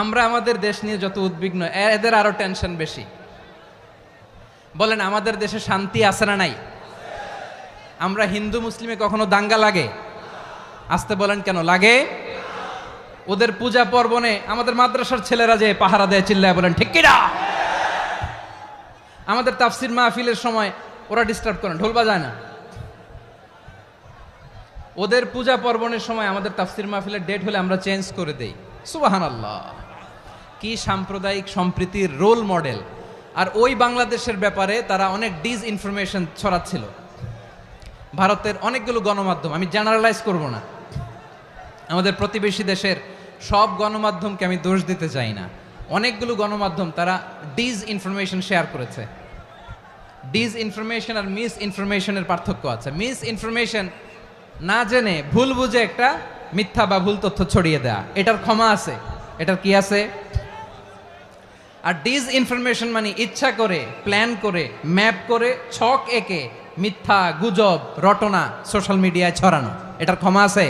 আমরা আমাদের দেশ নিয়ে যত উদ্বিগ্ন, এদের আরো টেনশন বেশি। বলেন আমাদের দেশে শান্তি আছে না নাই? আমরা হিন্দু মুসলিমে কখনো দাঙ্গা লাগে? আসতে বলেন কেন লাগে? ওদের পূজা পার্বণে আমাদের মাদ্রাসার ছেলেরা যে পাহারা দেয়, চিল্লায় বলেন ঠিক কিনা? আমাদের তাফসির মাহফিলের সময় ওরা ডিস্টার্ব করেন, ঢোল বাজায় না। ওদের পূজা পার্বণের সময় আমাদের তাফসির মাহফিলের ডেট হলে আমরা চেঞ্জ করে দেই। সুবহানাল্লাহ, কি সাম্প্রদায়িক সম্প্রীতির রোল মডেল। আর ওই বাংলাদেশের ব্যাপারে তারা অনেক ডিস ইনফরমেশন ছড়াচ্ছিল। ভারতের অনেকগুলো গণমাধ্যম, আমি জেনারেলাইজ করব না, আমাদের প্রতিবেশী দেশের সব গণমাধ্যমকে আমি দোষ দিতে চাই না, অনেকগুলো গণমাধ্যম তারা ডিস ইনফরমেশন শেয়ার করেছে। ডিস ইনফরমেশন আর মিস ইনফরমেশনের পার্থক্য আছে। মিস ইনফরমেশন না জেনে ভুল বুঝে একটা মিথ্যা বা ভুল তথ্য ছড়িয়ে দেয়া, এটার ক্ষমা আছে, এটার কি আছে? আর ডিস ইনফরমেশন মানে ইচ্ছা করে, প্ল্যান করে, ম্যাপ করে, ছক এঁকে মিথ্যা, গুজব, রটনা সোশ্যাল মিডিয়ায় ছড়ানো, এটার ক্ষমা আছে?